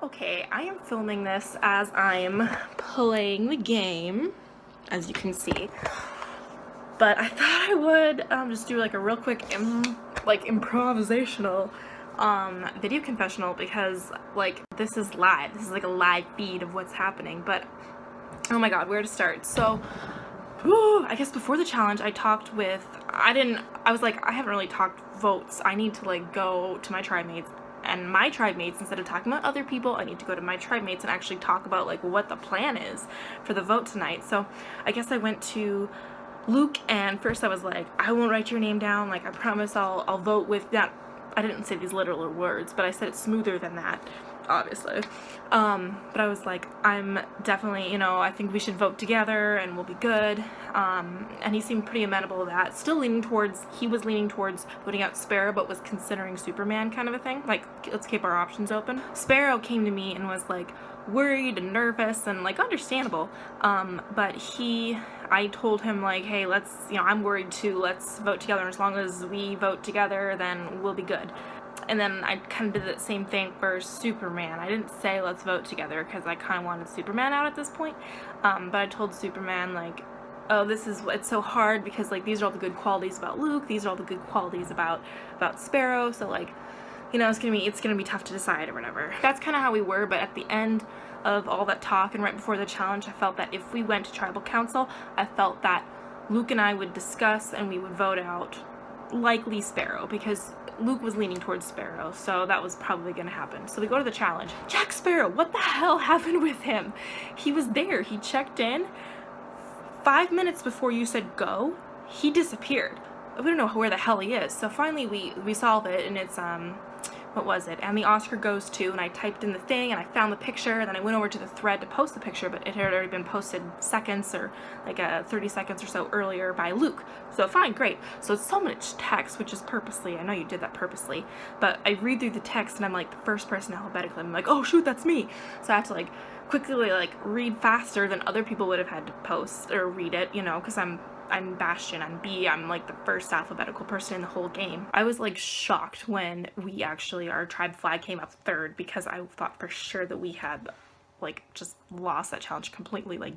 Okay, I am filming this as I'm playing the game, as you can see. But I thought I would just do like a real quick improvisational video confessional because like this is live. This is like a live feed of what's happening. But oh my god, where to start? So I guess before the challenge I talked with I was like, I haven't really talked votes. I need to like go to my tribe mates, and my tribe mates, instead of talking about other people, I need to go to my tribe mates and actually talk about like what the plan is for the vote tonight. So I guess I went to Luke, and first I was like, I won't write your name down, like I promise I'll vote with that. I didn't say these literal words, but I said it smoother than that, obviously. But I was like, I'm definitely, I think we should vote together and we'll be good. And he seemed pretty amenable to that. He was leaning towards voting out Sparrow, but was considering Superman kind of a thing. Like, let's keep our options open. Sparrow came to me and was like, worried and nervous and like understandable, but I told him like, hey, I'm worried too, let's vote together, as long as we vote together then we'll be good. And then I kind of did that same thing for Superman. I didn't say let's vote together because I kind of wanted Superman out at this point, but I told Superman like, oh, it's so hard because like these are all the good qualities about Luke, these are all the good qualities about Sparrow, so like, it's gonna be tough to decide or whatever. That's kind of how we were, but at the end of all that talk and right before the challenge, I felt that if we went to tribal council, I felt that Luke and I would discuss and we would vote out likely Sparrow, because Luke was leaning towards Sparrow, so that was probably gonna happen. So we go to the challenge. Jack Sparrow, what the hell happened with him? He was there, he checked in. 5 minutes before you said go, he disappeared. We don't know where the hell he is. So finally we solve it, and it's what was it? And the Oscar goes to, and I typed in the thing and I found the picture, and then I went over to the thread to post the picture, but it had already been posted seconds or like 30 seconds or so earlier by Luke. So fine, great. So it's so much text, which is purposely, I know you did that purposely, but I read through the text and I'm like the first person alphabetically. I'm like, oh shoot, that's me. So I have to like quickly like read faster than other people would have had to post or read it, because I'm Bastian, I'm B, I'm like the first alphabetical person in the whole game. I was like shocked when our tribe flag came up third, because I thought for sure that we had like just lost that challenge completely, like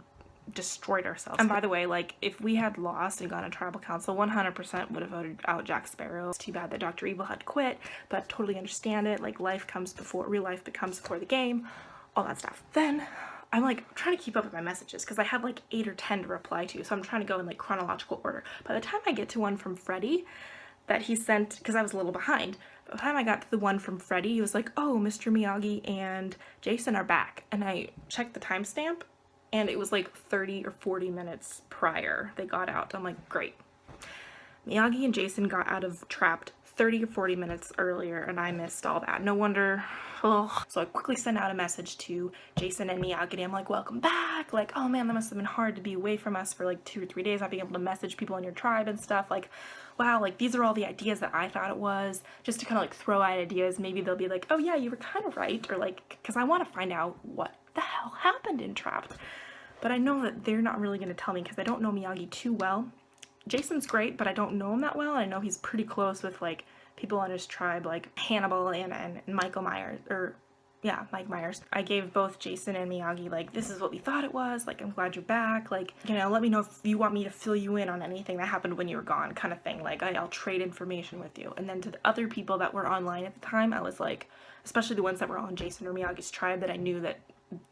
destroyed ourselves. And by the way, like if we had lost and gone to tribal council, 100% would have voted out Jack Sparrow. It's too bad that Dr. Evil had to quit, but totally understand it. Like real life becomes before the game, all that stuff. Then I'm like trying to keep up with my messages because I have like 8 or 10 to reply to, so I'm trying to go in like chronological order. By the time I get to one from Freddie that he sent, because I was a little behind, by the time I got to the one from Freddie, he was like, oh, Mr. Miyagi and Jason are back. And I checked the timestamp and it was like 30 or 40 minutes prior they got out. I'm like, great. Miyagi and Jason got out of Trapped 30 or 40 minutes earlier, and I missed all that. No wonder. Ugh. So I quickly sent out a message to Jason and Miyagi, and I'm like, welcome back. Like, oh man, that must have been hard to be away from us for like 2 or 3 days, not being able to message people in your tribe and stuff. Like, wow, like these are all the ideas that I thought it was, just to kind of like throw out ideas. Maybe they'll be like, oh yeah, you were kind of right, or like, because I want to find out what the hell happened in Trapped. But I know that they're not really going to tell me because I don't know Miyagi too well. Jason's great, but I don't know him that well. I know he's pretty close with like people on his tribe, like Hannibal and Michael Myers, Mike Myers. I gave both Jason and Miyagi like, this is what we thought it was, like I'm glad you're back, like, let me know if you want me to fill you in on anything that happened when you were gone, kind of thing. Like I'll trade information with you. And then to the other people that were online at the time, I was like, especially the ones that were on Jason or Miyagi's tribe that I knew that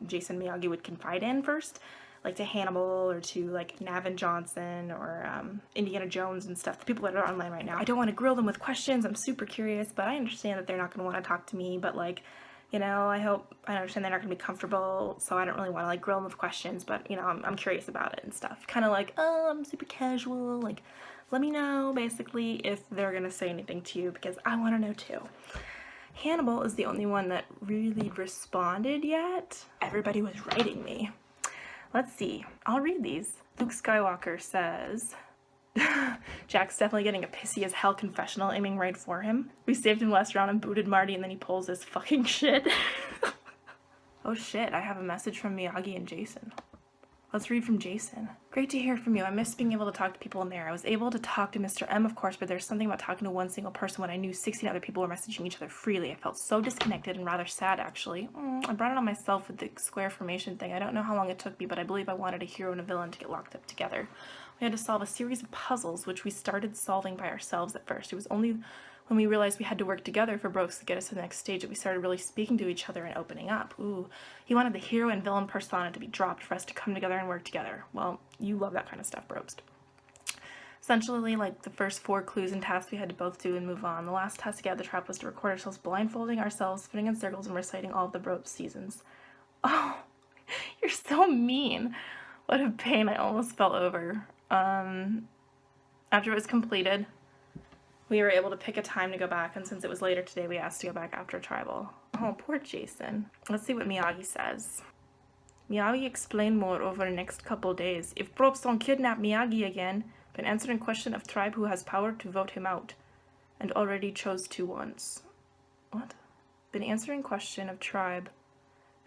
Jason and Miyagi would confide in first, like to Hannibal or to like Navin Johnson or Indiana Jones and stuff, the people that are online right now. I don't want to grill them with questions. I'm super curious, but I understand that they're not going to want to talk to me, but like, I understand they're not going to be comfortable, so I don't really want to like grill them with questions, but I'm curious about it and stuff. Kind of like, oh, I'm super casual, like let me know basically if they're going to say anything to you, because I want to know too. Hannibal is the only one that really responded yet. Everybody was writing me. Let's see. I'll read these. Luke Skywalker says, Jack's definitely getting a pissy as hell confessional aiming right for him. We saved him last round and booted Marty, and then he pulls this fucking shit. Oh shit, I have a message from Miyagi and Jason. Let's read from Jason. Great to hear from you. I miss being able to talk to people in there. I was able to talk to Mr. M, of course, but there's something about talking to one single person when I knew 16 other people were messaging each other freely. I felt so disconnected and rather sad, actually. I brought it on myself with the square formation thing. I don't know how long it took me, but I believe I wanted a hero and a villain to get locked up together. We had to solve a series of puzzles, which we started solving by ourselves at first. It was only when we realized we had to work together for Brooks to get us to the next stage that we started really speaking to each other and opening up. Ooh, he wanted the hero and villain persona to be dropped for us to come together and work together. Well, you love that kind of stuff, Brooks. Essentially, like the first 4 clues and tasks we had to both do and move on. The last task to get out of the trap was to record ourselves blindfolding ourselves, spinning in circles, and reciting all of the Brooks seasons. Oh, you're so mean. What a pain. I almost fell over. After it was completed, we were able to pick a time to go back, and since it was later today, we asked to go back after tribal. Oh, poor Jason. Let's see what Miyagi says. Miyagi explained more over the next couple days. If Probst don't kidnap Miyagi again, been answering question of tribe who has power to vote him out, and already chose to once. What? Been answering question of tribe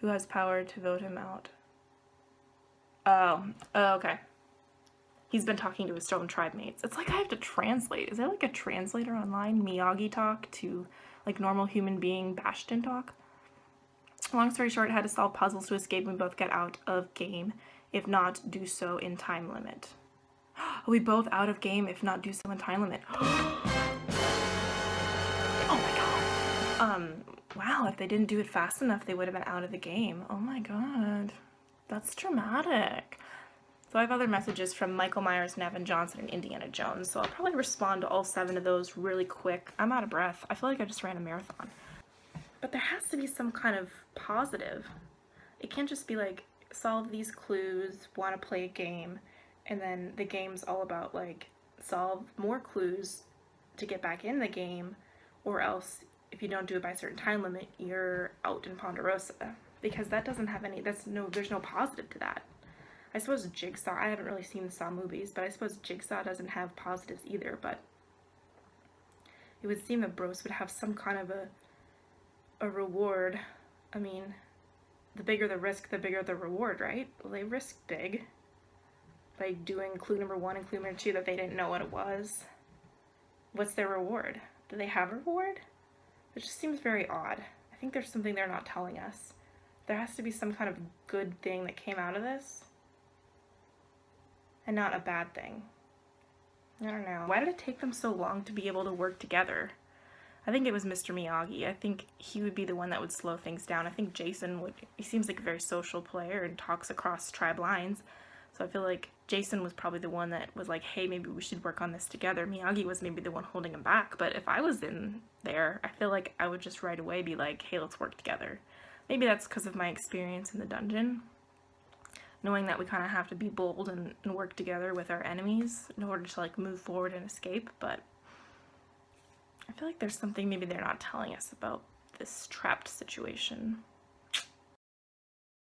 who has power to vote him out. Oh, okay. He's been talking to his own tribe mates. It's like I have to translate. Is there like a translator online? Miyagi talk to like normal human being Bastian talk? Long story short, had to solve puzzles to escape and both get out of game. If not, do so in time limit. Are we both out of game if not do so in time limit? Oh my god. Wow, if they didn't do it fast enough, they would have been out of the game. Oh my god. That's dramatic. So I have other messages from Michael Myers, Nevin Johnson, and Indiana Jones, so I'll probably respond to all 7 of those really quick. I'm out of breath. I feel like I just ran a marathon. But there has to be some kind of positive. It can't just be like, solve these clues, want to play a game, and then the game's all about like, solve more clues to get back in the game, or else if you don't do it by a certain time limit, you're out in Ponderosa. Because that doesn't have any, there's no positive to that. I suppose Jigsaw, I haven't really seen the Saw movies, but I suppose Jigsaw doesn't have positives either, but it would seem that Bros would have some kind of a reward. I mean, the bigger the risk, the bigger the reward, right? Well, they risked big by doing clue number 1 and clue number 2 that they didn't know what it was. What's their reward? Do they have a reward? It just seems very odd. I think there's something they're not telling us. There has to be some kind of good thing that came out of this. And not a bad thing. I don't know. Why did it take them so long to be able to work together? I think it was Mr. Miyagi. I think he would be the one that would slow things down. I think Jason would, he seems like a very social player and talks across tribe lines. So I feel like Jason was probably the one that was like, hey, maybe we should work on this together. Miyagi was maybe the one holding him back. But if I was in there, I feel like I would just right away be like, hey, let's work together. Maybe that's because of my experience in the dungeon. Knowing that we kind of have to be bold and work together with our enemies in order to like move forward and escape, but I feel like there's something maybe they're not telling us about this trapped situation.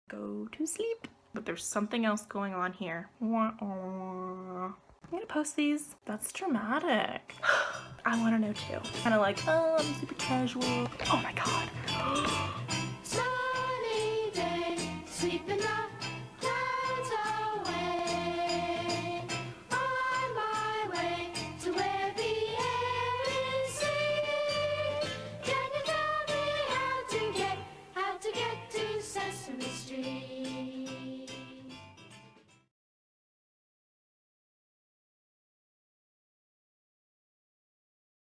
Go to sleep. But there's something else going on here. I'm gonna post these. That's dramatic. I want to know too. Kind of like, oh, I'm super casual. Oh my god. Sunny day, sweeping up.